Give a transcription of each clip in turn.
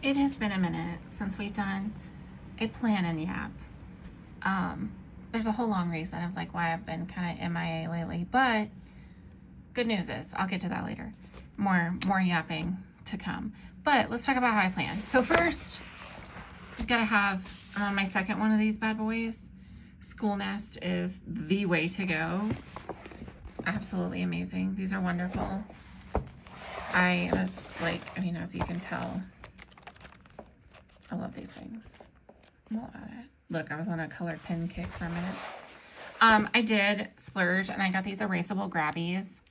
It has been a minute since we've done a plan in Yap. There's a whole long reason of like why I've been kind of MIA lately, but good news is I'll get to that later. More yapping to come. But let's talk about how I plan. So first, I've got to have, I'm on my second one of these bad boys. SchoolNest is the way to go. Absolutely amazing. These are wonderful. I was like, I mean, as you can tell, I love these things. I'm all about it. Look, I was on a colored pen kick for a minute. I did splurge and I got these erasable grabbies.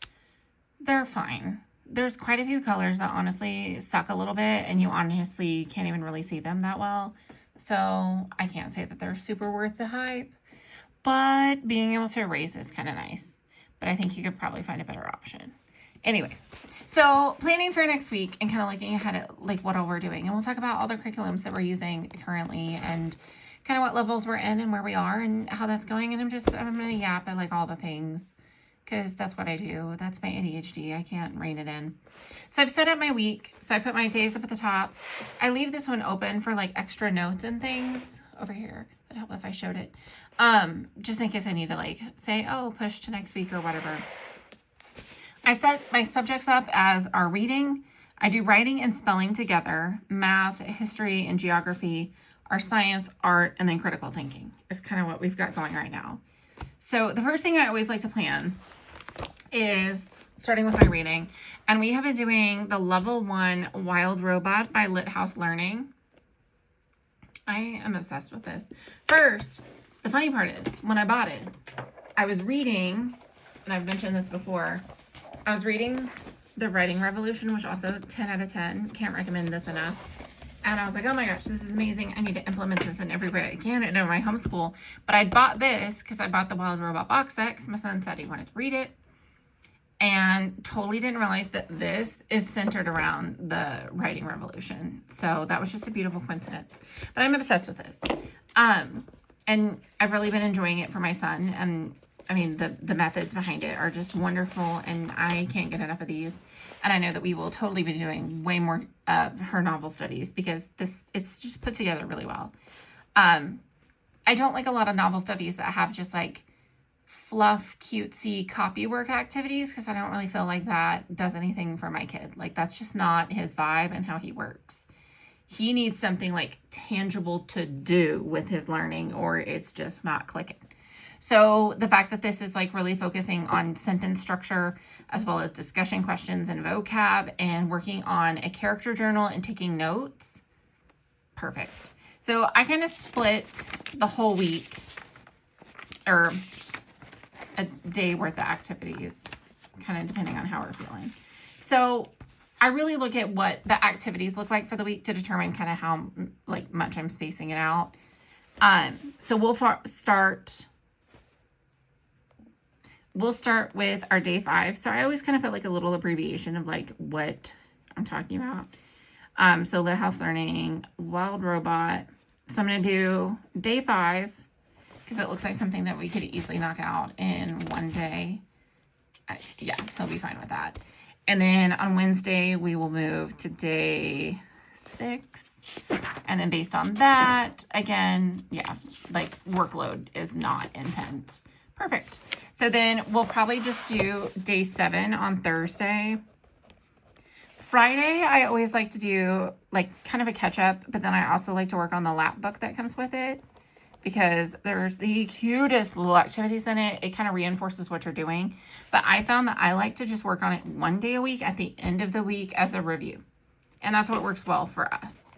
They're fine. There's quite a few colors that honestly suck a little bit and you honestly can't even really see them that well. So I can't say that they're super worth the hype, but being able to erase is kind of nice. But I think you could probably find a better option. Anyways, so planning for next week and kind of looking ahead at like what all we're doing. And we'll talk about all the curriculums that we're using currently and kind of what levels we're in and where we are and how that's going. And I'm going to yap at like all the things because that's what I do. That's my ADHD. I can't rein it in. So I've set up my week. So I put my days up at the top. I leave this one open for like extra notes and things over here. It'd help if I showed it. Just in case I need to like say, oh, push to next week or whatever. I set my subjects up as our reading. I do writing and spelling together, math, history, and geography, our science, art, and then critical thinking is kind of what we've got going right now. So the first thing I always like to plan is starting with my reading. And we have been doing the level 1 Wild Robot by Lit House Learning. I am obsessed with this. First, the funny part is when I bought it, I was reading, and I've mentioned this before, I was reading The Writing Revolution, which also 10 out of 10. Can't recommend this enough. And I was like, oh my gosh, this is amazing. I need to implement this in every way I can in my homeschool. But I bought this because I bought the Wild Robot box set because my son said he wanted to read it. And totally didn't realize that this is centered around the Writing Revolution. So that was just a beautiful coincidence. But I'm obsessed with this. And I've really been enjoying it for my son. And I mean, the methods behind it are just wonderful. And I can't get enough of these. And I know that we will totally be doing way more of her novel studies because it's just put together really well. I don't like a lot of novel studies that have just like fluff, cutesy copywork activities because I don't really feel like that does anything for my kid. Like that's just not his vibe and how he works. He needs something like tangible to do with his learning or it's just not clicking. So the fact that this is like really focusing on sentence structure as well as discussion questions and vocab and working on a character journal and taking notes, perfect. So I kind of split the whole week or a day worth of activities, kind of depending on how we're feeling. So I really look at what the activities look like for the week to determine kind of how like much I'm spacing it out. So we'll start with our day 5. So I always kind of put like a little abbreviation of like what I'm talking about. So Lit House Learning, Wild Robot. So I'm going to do day 5 because it looks like something that we could easily knock out in one day. Yeah, he'll be fine with that. And then on Wednesday, we will move to day 6. And then based on that, again, yeah, like workload is not intense. Perfect. So then we'll probably just do day 7 on Thursday. Friday, I always like to do like kind of a catch up, but then I also like to work on the lap book that comes with it because there's the cutest little activities in it. It kind of reinforces what you're doing. But I found that I like to just work on it one day a week at the end of the week as a review. And that's what works well for us.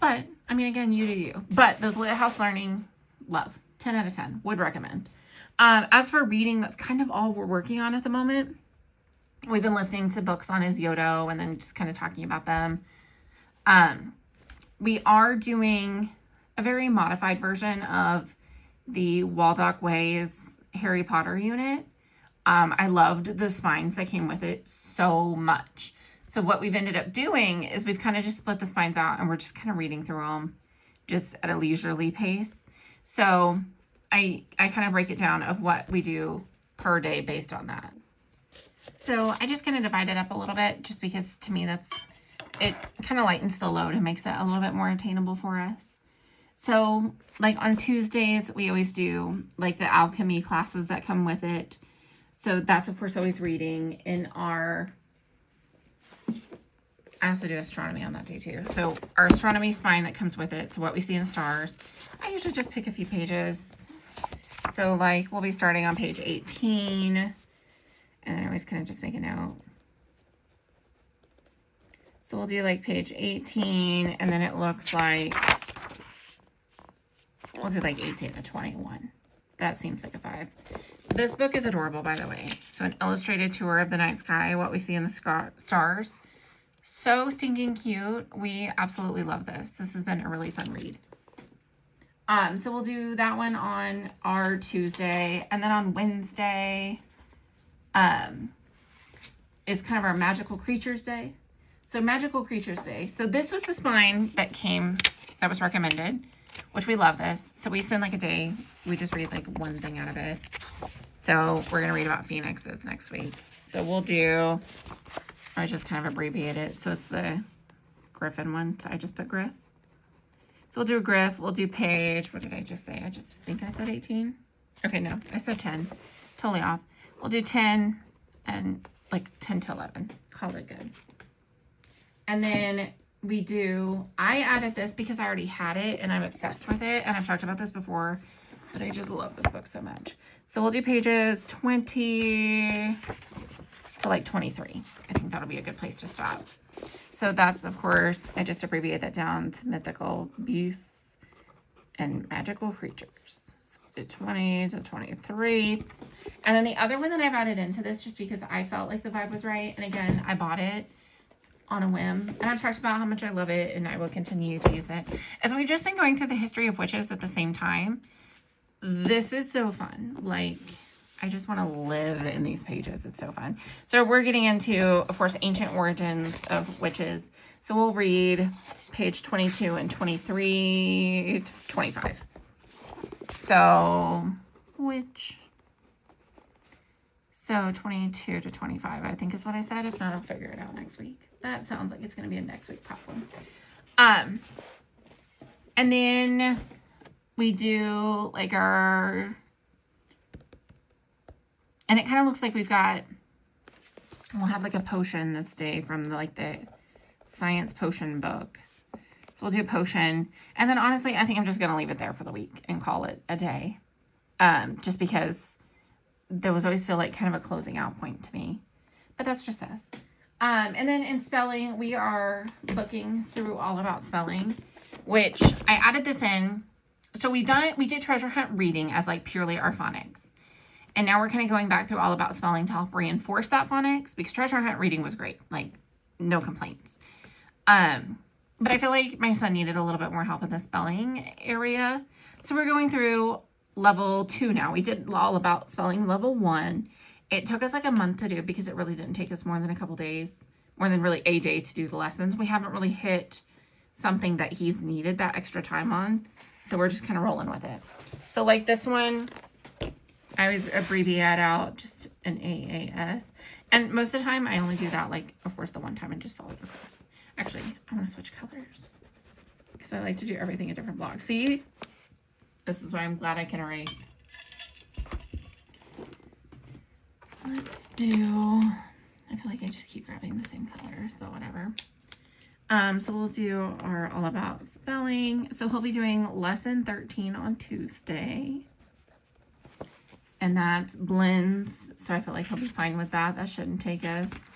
But, I mean, again, you do you. But those Lit House Learning, love. 10 out of 10. Would recommend. As for reading, that's kind of all we're working on at the moment. We've been listening to books on his Yodo and then just kind of talking about them. We are doing a very modified version of the Waldock Way's Harry Potter unit. I loved the spines that came with it so much. So what we've ended up doing is we've kind of just split the spines out and we're just kind of reading through them just at a leisurely pace. So I kind of break it down of what we do per day based on that. So I just kind of divide it up a little bit just because to me it kind of lightens the load and makes it a little bit more attainable for us. So like on Tuesdays, we always do like the alchemy classes that come with it. So that's of course always reading. In our, I also do astronomy on that day too. So our astronomy spine that comes with it. So what we see in the stars, I usually just pick a few pages. So like we'll be starting on page 18, and then I always kind of just make a note. So we'll do like page 18, and then it looks like, we'll do like 18 to 21. That seems like a vibe. This book is adorable, by the way. So an illustrated tour of the night sky, what we see in the stars. So stinking cute. We absolutely love this. This has been a really fun read. So we'll do that one on our Tuesday, and then on Wednesday is kind of our magical creatures day. So magical creatures day. So this was the spine that was recommended, which we love this. So we spend like a day, we just read like one thing out of it. So we're going to read about phoenixes next week. So we'll do, I just kind of abbreviate it. So it's the Griffin one. So I just put Griff. So we'll do a Griff. We'll do page. What did I just say? I just think I said 18. Okay, no, I said 10. Totally off. We'll do 10 and like 10 to 11. Call it good. And then we do, I added this because I already had it and I'm obsessed with it. And I've talked about this before, but I just love this book so much. So we'll do pages 20 to like 23. I think that'll be a good place to stop. So that's, of course, I just abbreviate that down to mythical beasts and magical creatures. So we'll do 20 to 23. And then the other one that I've added into this just because I felt like the vibe was right. And again, I bought it on a whim, and I've talked about how much I love it, and I will continue to use it. As we've just been going through the history of witches at the same time, this is so fun. Like, I just want to live in these pages. It's so fun. So we're getting into, of course, ancient origins of witches. So we'll read page 22 and 23 to 25. So, so 22 to 25, I think is what I said. If not, I'll figure it out next week. That sounds like it's going to be a next week problem. And then we do like our, and it kind of looks like we'll have like a potion this day from the science potion book. So we'll do a potion. And then honestly, I think I'm just going to leave it there for the week and call it a day. Just because those always feel like kind of a closing out point to me. But that's just us. And then in spelling, we are booking through All About Spelling, which I added this in. So we did treasure hunt reading as like purely our phonics. And now we're kind of going back through All About Spelling to help reinforce that phonics, because treasure hunt reading was great. Like, no complaints. But I feel like my son needed a little bit more help in the spelling area. So we're going through level 2 now. We did All About Spelling level 1. It took us like a month to do because it really didn't take us more than a couple days, more than really a day to do the lessons. We haven't really hit something that he's needed that extra time on. So we're just kind of rolling with it. So like this one, I always abbreviate out just an AAS. And most of the time I only do that like, of course, the one time and just follow it across. Actually, I want to switch colors because I like to do everything in different blocks. See? This is why I'm glad I can erase. Let's do, I feel like I just keep grabbing the same colors, but whatever. So we'll do our All About Spelling. So he'll be doing lesson 13 on Tuesday. And that's blends. So I feel like he'll be fine with that. That shouldn't take us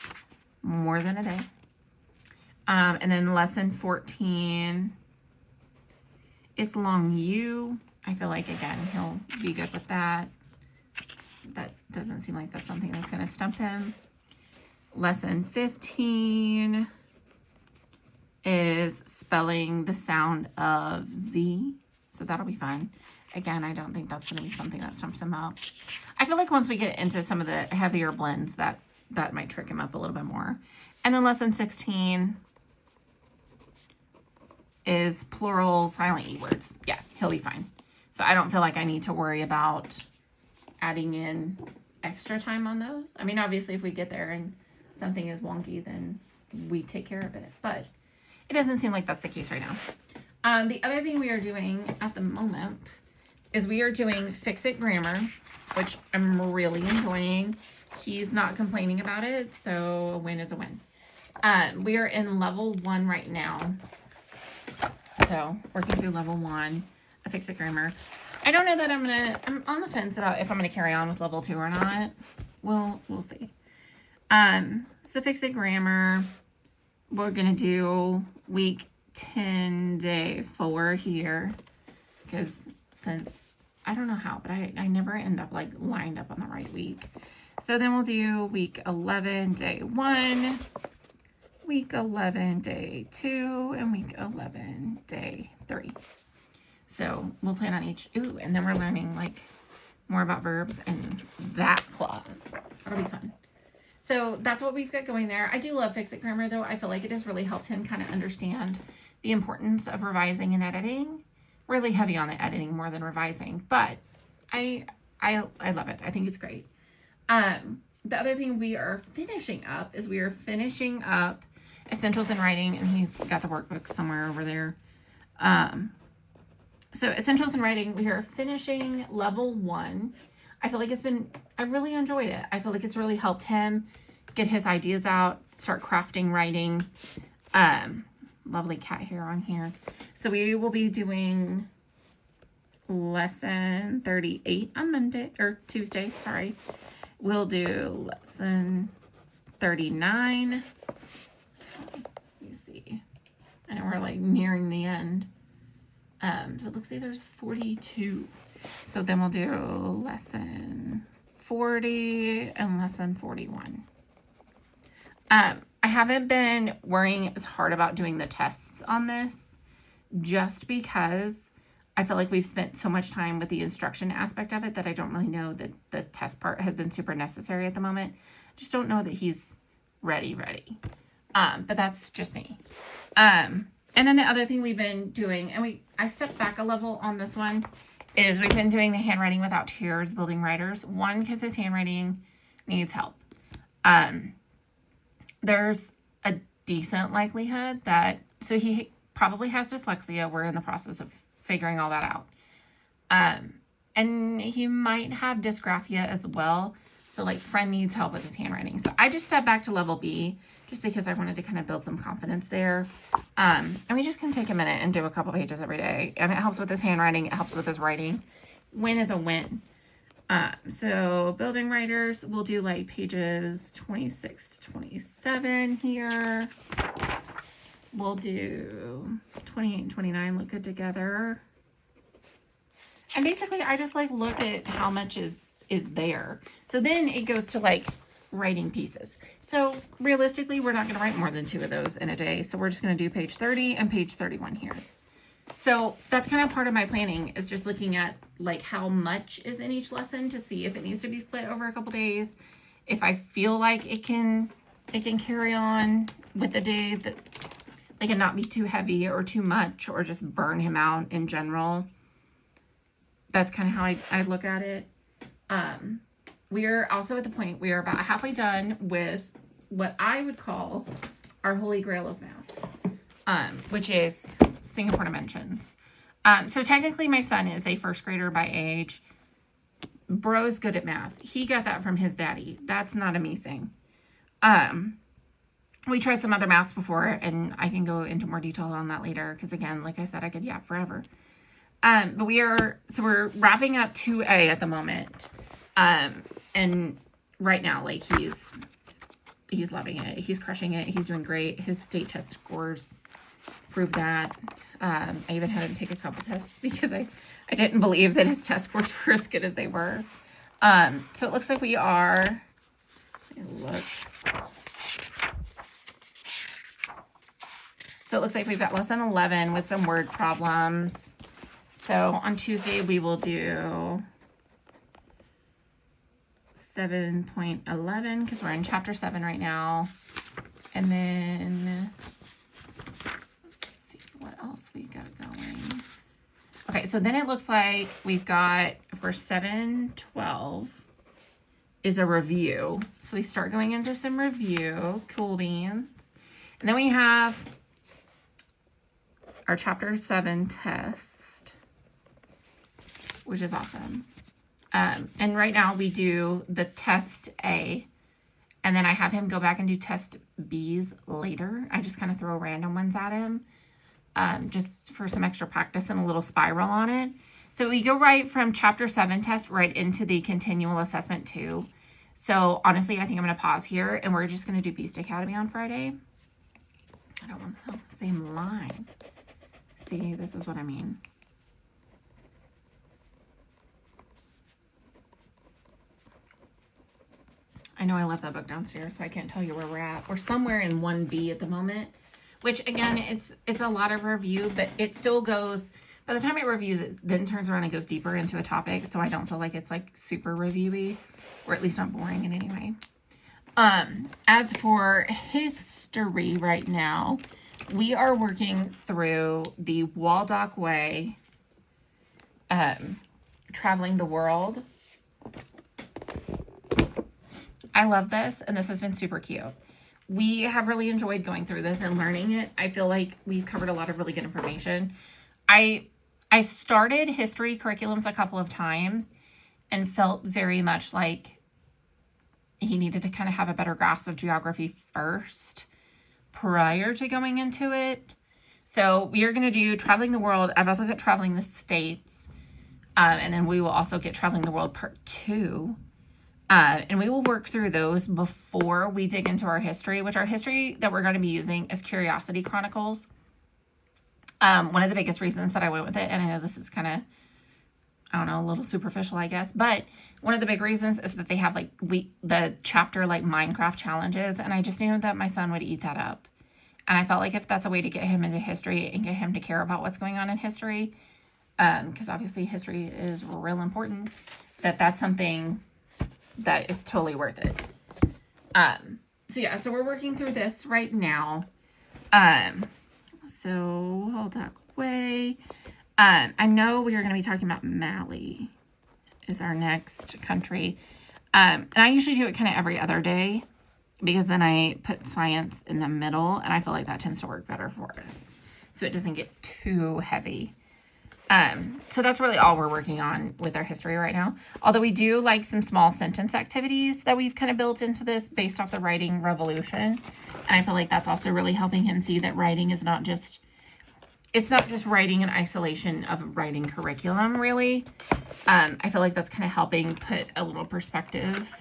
more than a day. And then lesson 14, it's long U. I feel like, again, he'll be good with that. That doesn't seem like that's something that's going to stump him. Lesson 15 is spelling the sound of Z. So that'll be fun. Again, I don't think that's going to be something that stumps him up. I feel like once we get into some of the heavier blends, that might trick him up a little bit more. And then lesson 16 is plural silent E words. Yeah, he'll be fine. So I don't feel like I need to worry about adding in extra time on those. I mean, obviously, if we get there and something is wonky, then we take care of it. But it doesn't seem like that's the case right now. The other thing we are doing at the moment is we are doing Fix It Grammar, which I'm really enjoying. He's not complaining about it, so a win is a win. We are in level 1 right now. So working through level 1 of Fix It Grammar. I don't know that I'm on the fence about if I'm gonna carry on with level 2 or not. We'll see. So Fix It Grammar, we're gonna do week 10, day 4 here. Because since, I don't know how, but I never end up like lined up on the right week. So then we'll do week 11, day 1, week 11, day 2, and week 11, day 3. So we'll plan on each, and then we're learning like more about verbs and that clause. That'll be fun. So that's what we've got going there. I do love Fix It Grammar though. I feel like it has really helped him kind of understand the importance of revising and editing. Really heavy on the editing more than revising, but I love it. I think it's great. The other thing we are finishing up is we are finishing up Essentials in Writing, and he's got the workbook somewhere over there. So Essentials in Writing, we are finishing level 1. I feel like I really enjoyed it. I feel like it's really helped him get his ideas out, start crafting writing. Lovely cat hair on here. So we will be doing lesson 38 on Tuesday, sorry. We'll do lesson 39. Let me see. And we're like nearing the end. So it looks like there's 42. So then we'll do lesson 40 and lesson 41. I haven't been worrying as hard about doing the tests on this just because I feel like we've spent so much time with the instruction aspect of it that I don't really know that the test part has been super necessary at the moment. I just don't know that he's ready. But that's just me. And then the other thing we've been doing, and I stepped back a level on this one, is we've been doing the handwriting without tears, building writers. One, because his handwriting needs help. There's a decent likelihood that, so he probably has dyslexia. We're in the process of figuring all that out. And he might have dysgraphia as well. So like friend needs help with his handwriting. So I just stepped back to level B just because I wanted to kind of build some confidence there. And we just can take a minute and do a couple pages every day. And it helps with his handwriting. It helps with his writing. Win is a win. So building writers, we'll do like pages 26 to 27 here. We'll do 28 and 29 look good together. And basically I just like look at how much is there. So then it goes to like writing pieces. So realistically, we're not going to write more than 2 of those in a day. So we're just going to do page 30 and page 31 here. So that's kind of part of my planning, is just looking at like how much is in each lesson to see if it needs to be split over a couple days. If I feel like it can carry on with the day, that like it not be too heavy or too much or just burn him out in general. That's kind of how I look at it. We are also at the point, we are about halfway done with what I would call our holy grail of math, which is Singapore dimensions. So technically my son is a first grader by age. Bro's good at math. He got that from his daddy. That's not a me thing. We tried some other maths before, and I can go into more detail on that later, because again, like I said, I could yap forever. But we're wrapping up 2A at the moment. And right now, like he's loving it. He's crushing it. He's doing great. His state test scores prove that. I even had him take a couple tests because I didn't believe that his test scores were as good as they were. So it looks like we are, look. So it looks like we've got lesson 11 with some word problems. So on Tuesday, we will do 7.11 because we're in chapter 7 right now. And then let's see what else we got going. Okay, so then it looks like we've got, of course, 7:12 is a review. So we start going into some review, cool beans. And then we have our chapter 7 test, which is awesome. And right now we do the test A, and then I have him go back and do test B's later. I just kind of throw random ones at him, just for some extra practice and a little spiral on it. So we go right from chapter 7 test right into the continual assessment 2. So honestly, I think I'm going to pause here, and we're just going to do Beast Academy on Friday. I don't want the same line. See, this is what I mean. I know I left that book downstairs, so I can't tell you where we're at. We're somewhere in 1B at the moment, which again, it's a lot of review, but it still goes, by the time it reviews, it then turns around and goes deeper into a topic, so I don't feel like it's like super reviewy, or at least not boring in any way. As for history right now, we are working through the Waldock Way, traveling the world. I love this, and this has been super cute. We have really enjoyed going through this and learning it. I feel like we've covered a lot of really good information. I started history curriculums a couple of times and felt very much like he needed to kind of have a better grasp of geography first prior to going into it. So we are going to do Traveling the World. I've also got Traveling the States. And then we will also get Traveling the World Part 2. And we will work through those before we dig into our history, which our history that we're going to be using is Curiosity Chronicles. One of the biggest reasons that I went with it, and I know this is kind of, I don't know, a little superficial, I guess, but one of the big reasons is that they have like the chapter like Minecraft challenges, and I just knew that my son would eat that up. And I felt like if that's a way to get him into history and get him to care about what's going on in history, because obviously history is real important, that's something that is totally worth it. So yeah, so we're working through this right now. So Waldock Way. I know we are going to be talking about Mali is our next country. And I usually do it kind of every other day because then I put science in the middle, and I feel like that tends to work better for us, so it doesn't get too heavy. So that's really all we're working on with our history right now. Although we do like some small sentence activities that we've kind of built into this based off the writing revolution. And I feel like that's also really helping him see that writing is not just, it's not just writing in isolation of writing curriculum, really. I feel like that's kind of helping put a little perspective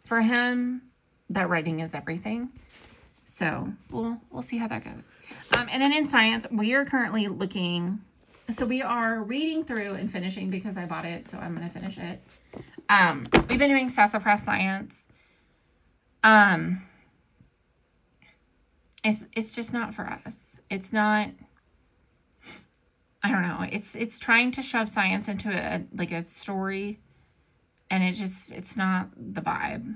for him that writing is everything. So we'll see how that goes. And then in science, we are currently looking... So we are reading through and finishing because I bought it, so I'm going to finish it. We've been doing sassafras science. It's just not for us. It's not, I don't know. It's trying to shove science into a story, and it's not the vibe.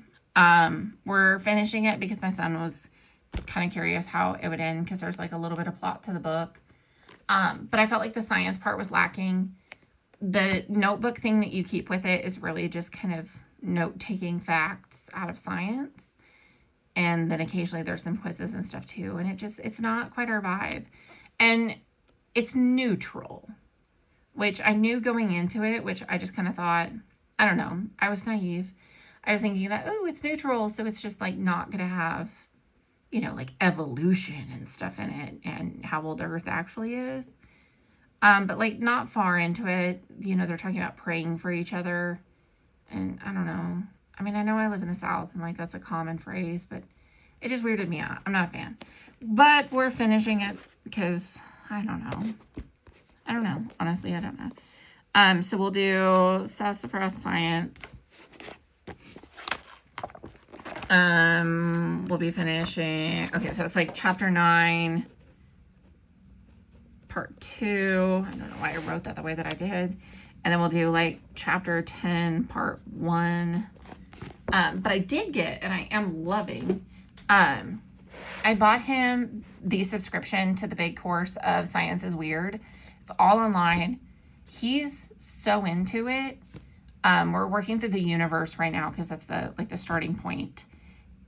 We're finishing it because my son was kind of curious how it would end because there's like a little bit of plot to the book. But I felt like the science part was lacking. The notebook thing that you keep with it is really just kind of note-taking facts out of science. And then occasionally there's some quizzes and stuff too. And it's not quite our vibe. And it's neutral, which I knew going into it, which I just kind of thought, I don't know, I was naive. I was thinking that, oh, it's neutral, so it's just like not going to have, you know, like evolution and stuff in it and how old the Earth actually is. But like not far into it, you know, they're talking about praying for each other. And I don't know. I mean, I know I live in the South and like that's a common phrase, but it just weirded me out. I'm not a fan. But we're finishing it because I don't know. Honestly, I don't know. So we'll do sassafras science. We'll be finishing. Okay, so it's like chapter 9, part 2. I don't know why I wrote that the way that I did. And then we'll do like chapter 10, part 1. But I did get, and I am loving, I bought him the subscription to the big course of Science is Weird. It's all online. He's so into it. We're working through the universe right now because that's the starting point.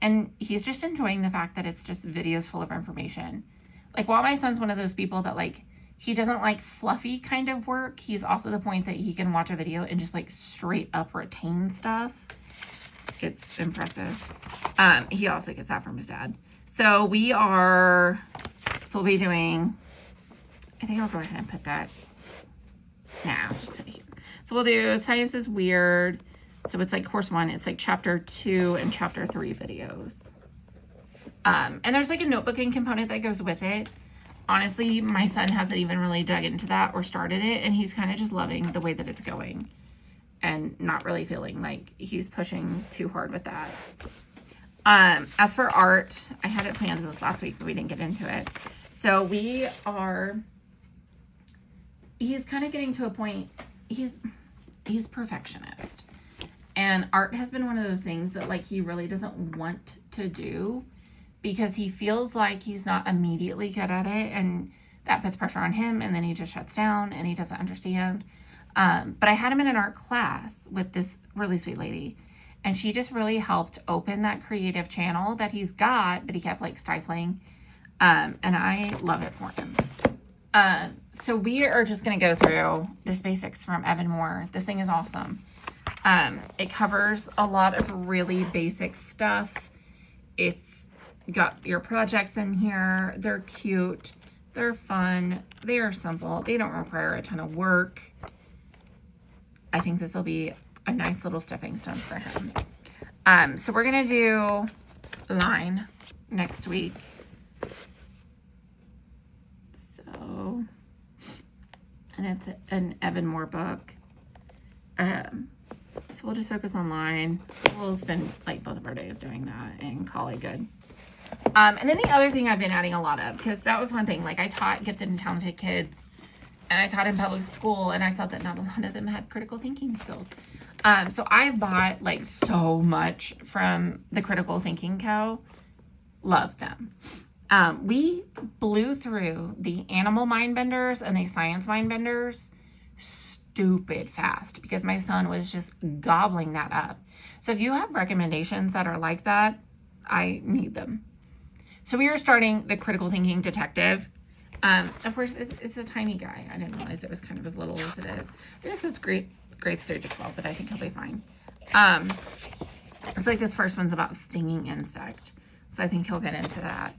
And he's just enjoying the fact that it's just videos full of information. Like, while my son's one of those people that, like, He doesn't like fluffy kind of work. He's also the point that he can watch a video and just like straight up retain stuff. It's impressive. He also gets that from his dad. So we'll be doing, I think I'll go ahead and put that. I'll just put it here. So we'll do Science is Weird. So it's like course 1, it's like chapter 2 and chapter 3 videos. And there's like a notebooking component that goes with it. Honestly, my son hasn't even really dug into that or started it, and he's kind of just loving the way that it's going and not really feeling like he's pushing too hard with that. As for art, I had it planned this last week, but we didn't get into it. So he's kind of getting to a point, he's perfectionist. And art has been one of those things that like he really doesn't want to do because he feels like he's not immediately good at it, and that puts pressure on him, and then he just shuts down and he doesn't understand. But I had him in an art class with this really sweet lady, and she just really helped open that creative channel that he's got, but he kept like stifling. And I love it for him. So we are just going to go through this basics from Evan Moore. This thing is awesome. It covers a lot of really basic stuff. It's got your projects in here. They're cute. They're fun. They are simple. They don't require a ton of work. I think this will be a nice little stepping stone for him. So we're going to do line next week. So, and it's an Evan Moore book. So we'll just focus on line. We'll spend like both of our days doing that and call it good. And then the other thing I've been adding a lot of, because that was one thing, like I taught gifted and talented kids, and I taught in public school, and I thought that not a lot of them had critical thinking skills. So I bought like so much from the Critical Thinking Co. Love them. We blew through the animal mind benders and the science mind benders stupid fast because my son was just gobbling that up. So if you have recommendations that are like that, I need them. So we are starting the Critical Thinking Detective. Of course, it's a tiny guy. I didn't realize it was kind of as little as it is. This is grades 3 to 12, but I think he'll be fine. It's like this first one's about stinging insect. So I think he'll get into that.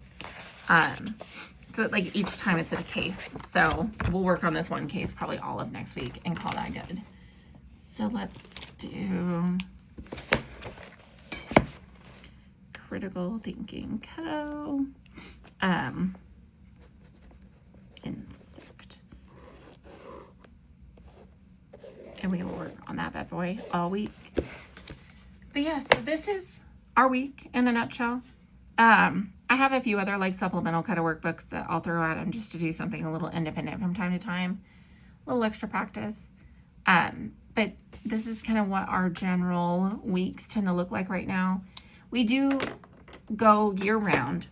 So like each time it's a case. So we'll work on this one case probably all of next week and call that good. So let's do Critical Thinking Co. Insect. And we will work on that bad boy all week. But yeah, so this is our week in a nutshell. I have a few other like supplemental kind of workbooks that I'll throw at him just to do something a little independent from time to time. A little extra practice. But this is kind of what our general weeks tend to look like right now. We do go year round.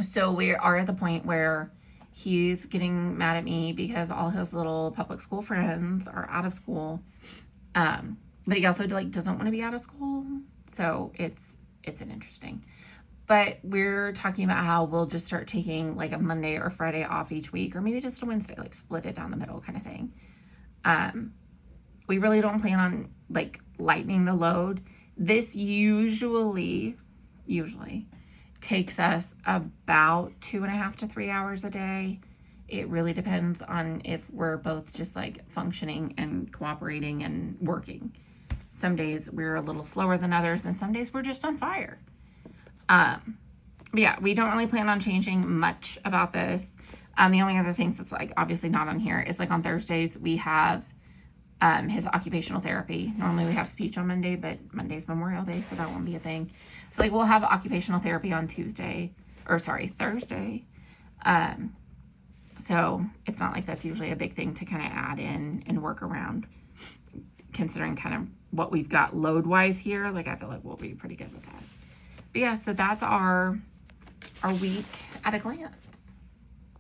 So we are at the point where he's getting mad at me because all his little public school friends are out of school. But he also like doesn't want to be out of school. So it's an interesting. But we're talking about how we'll just start taking like a Monday or Friday off each week, or maybe just a Wednesday, like split it down the middle kind of thing. We really don't plan on like lightening the load. This usually takes us about 2.5 to 3 hours a day. It really depends on if we're both just like functioning and cooperating and working. Some days we're a little slower than others, and some days we're just on fire. But yeah, we don't really plan on changing much about this. The only other things that's like obviously not on here is like on Thursdays we have his occupational therapy. Normally we have speech on Monday, but Monday's Memorial Day, so that won't be a thing. So like we'll have occupational therapy on Thursday. So it's not like that's usually a big thing to kind of add in and work around, considering kind of what we've got load wise here. Like I feel like we'll be pretty good with that. But yeah, so that's our week at a glance.